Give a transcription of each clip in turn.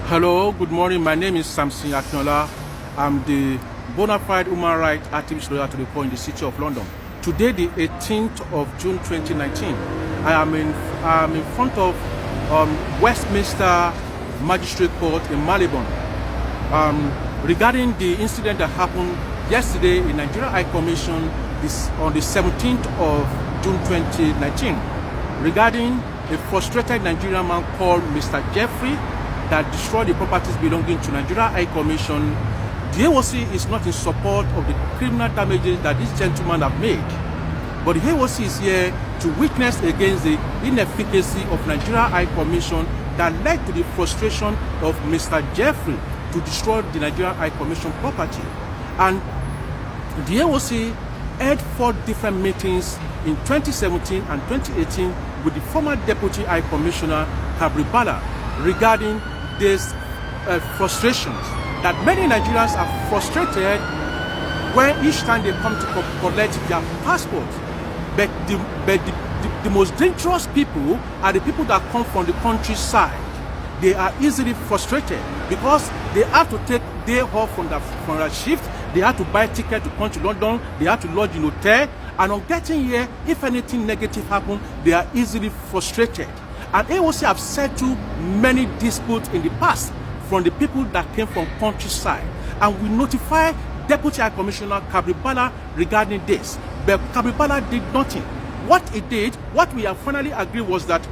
Hello, good morning. My name is Samson Akinola. I'm the bona fide human rights activist lawyer to the poor in the City of London. Today, the 18th of June 2019, I am in front of Westminster Magistrate Court in Marylebone regarding the incident that happened yesterday in Nigeria High Commission on the 17th of June 2019 regarding a frustrated Nigerian man called Mr. Jeffrey that destroyed the properties belonging to Nigeria High Commission. The AOC is not in support of the criminal damages that this gentleman have made, but the AOC is here to witness against the inefficacy of Nigeria High Commission that led to the frustration of Mr. Jeffrey to destroy the Nigeria High Commission property. And the AOC held 4 different meetings in 2017 and 2018 with the former Deputy High Commissioner Kabri Bala regarding these frustrations that many Nigerians are frustrated when each time they come to collect their passport. But the most dangerous people are the people that come from the countryside. They are easily frustrated because they have to take day off from their shift. They have to buy ticket to come to London. They have to lodge in hotel. And on getting here, if anything negative happens, they are easily frustrated. And AOC have settled many disputes in the past from the people that came from countryside. And we notify Deputy High Commissioner Kabri Bala regarding this. But Kabri Bala did nothing. What he did, what we have finally agreed was that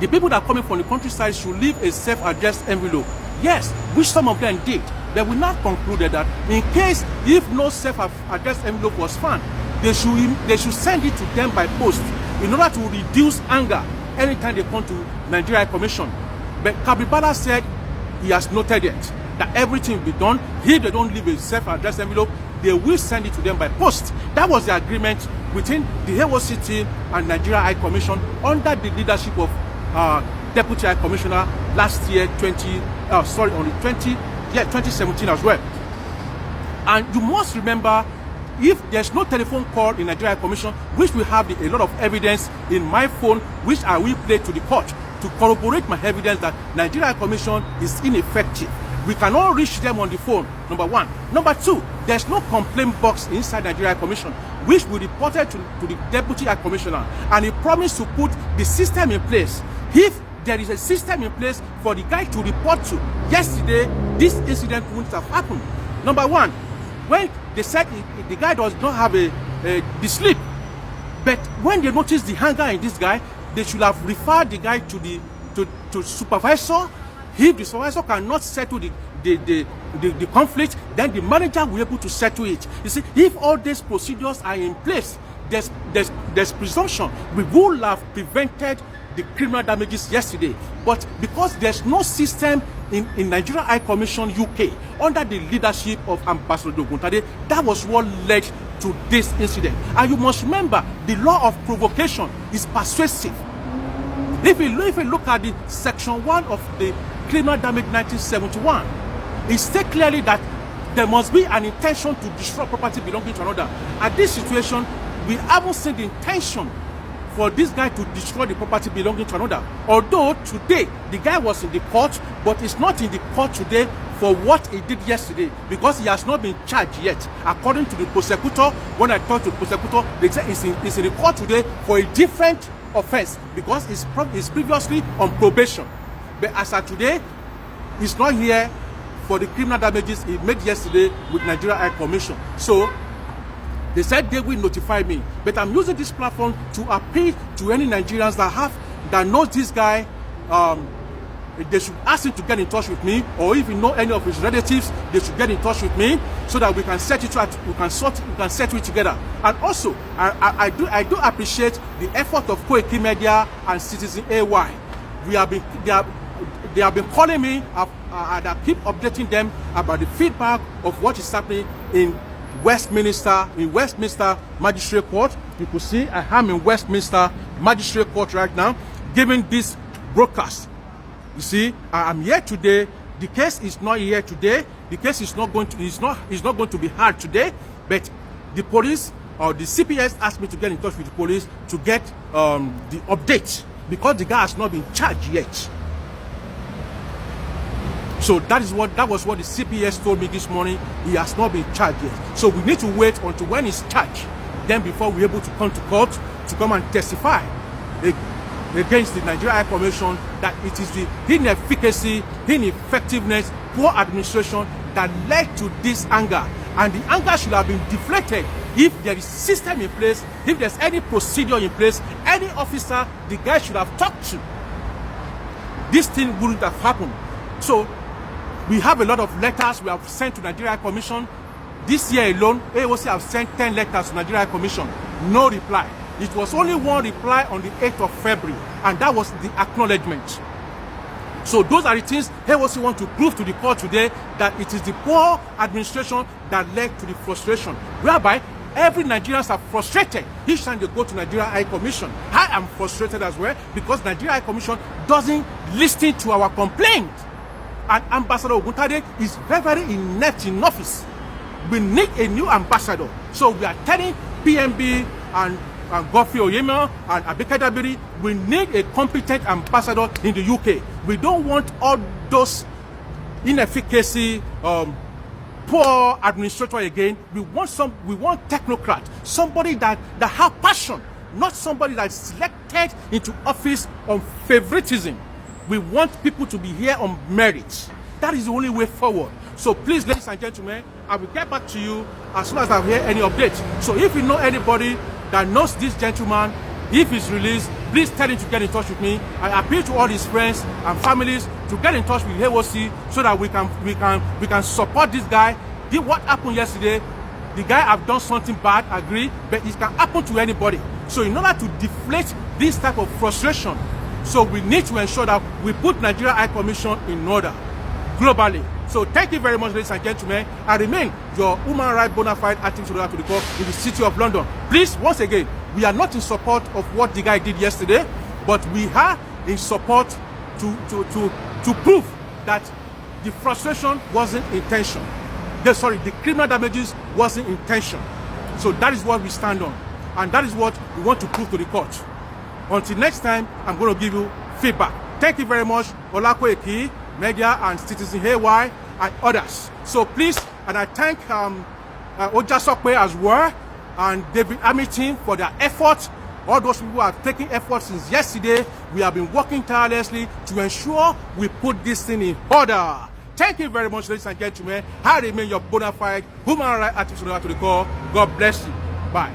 the people that are coming from the countryside should leave a self-addressed envelope. Yes, which some of them did. But we now concluded that in case if no self-addressed envelope was found, they should send it to them by post in order to reduce anger anytime they come to Nigeria Commission. But Kabri Bala said he has noted it, that everything will be done. If they don't leave a self-addressed envelope, they will send it to them by post. That was the agreement between the AOC team and Nigeria High Commission under the leadership of Deputy High Commissioner last year, 2017 as well. And you must remember, if there's no telephone call in Nigeria Commission, which we have a lot of evidence in my phone, which I will play to the court to corroborate my evidence that Nigeria Commission is ineffective. We cannot reach them on the phone, number one. Number two, there's no complaint box inside Nigeria Commission, which we reported to the Deputy High Commissioner, and he promised to put the system in place. If there is a system in place for the guy to report to, yesterday, this incident wouldn't have happened. Number one, when they said the guy does not have the sleep, but when they noticed the hunger in this guy, they should have referred the guy to supervisor. If the supervisor cannot settle the conflict, then the manager will be able to settle it. You see, if all these procedures are in place, there's presumption we would have prevented the criminal damages yesterday. But because there's no system in Nigeria High Commission UK under the leadership of Ambassador Oguntade, that was what led to this incident. And you must remember, the law of provocation is persuasive. If you look at the section 1 of the Criminal Damage 1971, it states clearly that there must be an intention to destroy property belonging to another. At this situation, we haven't seen the intention for this guy to destroy the property belonging to another. Although today, the guy was in the court, but he's not in the court today for what he did yesterday because he has not been charged yet. According to the prosecutor, when I talked to the prosecutor, they said he's in the court today for a different offense because he's previously on probation. But as of today, he's not here for the criminal damages he made yesterday with Nigeria High Commission. So they said they will notify me, but I'm using this platform to appeal to any Nigerians that knows this guy. They should ask him to get in touch with me, or if you know any of his relatives, they should get in touch with me so that we can set it right, we can settle it together. And also, I do appreciate the effort of Koiki Media and Citizen AY. They have been calling me, and I keep updating them about the feedback of what is happening in Westminster Magistrate Court. You could see I am in Westminster Magistrate Court right now, giving this broadcast. You see, I am here today. The case is not here today. The case is not going to be heard today. But the police or the CPS asked me to get in touch with the police to get the update because the guy has not been charged yet. So that was what the CPS told me this morning. He has not been charged yet. So we need to wait until when he's charged, then before we're able to come to court to come and testify against the Nigeria High Commission that it is the inefficacy, ineffectiveness, poor administration that led to this anger. And the anger should have been deflated if there is system in place, if there's any procedure in place, any officer the guy should have talked to. This thing wouldn't have happened. So we have a lot of letters we have sent to Nigeria High Commission. This year alone, AOC have sent 10 letters to Nigeria High Commission. No reply. It was only one reply on the 8th of February, and that was the acknowledgement. So those are the things AOC want to prove to the court today, that it is the poor administration that led to the frustration, whereby every Nigerians are frustrated each time they go to Nigeria High Commission. I am frustrated as well because Nigeria High Commission doesn't listen to our complaint. And Ambassador Oguntade is very, very inept in office. We need a new ambassador. So we are telling PMB and Godfrey Oyema and Abike Dabiri, we need a competent ambassador in the UK. We don't want all those inefficacy, poor administrator again. We want technocrat, somebody that have passion, not somebody that's selected into office on favoritism. We want people to be here on merit. That is the only way forward. So please, ladies and gentlemen, I will get back to you as soon as I hear any updates. So if you know anybody that knows this gentleman, if he's released, please tell him to get in touch with me. I appeal to all his friends and families to get in touch with AOC so that we can support this guy. What happened yesterday, the guy have done something bad, agree, but it can happen to anybody. So in order to deflate this type of frustration, so we need to ensure that we put Nigeria High Commission in order globally. So thank you very much, ladies and gentlemen. I remain your human rights bona fide activist to the court in the city of London. Please, once again, we are not in support of what the guy did yesterday, but we are in support to prove that the frustration wasn't intention. The criminal damages wasn't intention. So that is what we stand on. And that is what we want to prove to the court. Until next time, I'm going to give you feedback. Thank you very much, Olako Eki, Media and Citizen Haywire, and others. So please, and I thank Oja Sokwe as well, and David Hamilton for their efforts. All those people who have taken efforts since yesterday. We have been working tirelessly to ensure we put this thing in order. Thank you very much, ladies and gentlemen. I remain your bona fide human rights activist to the core. God bless you. Bye.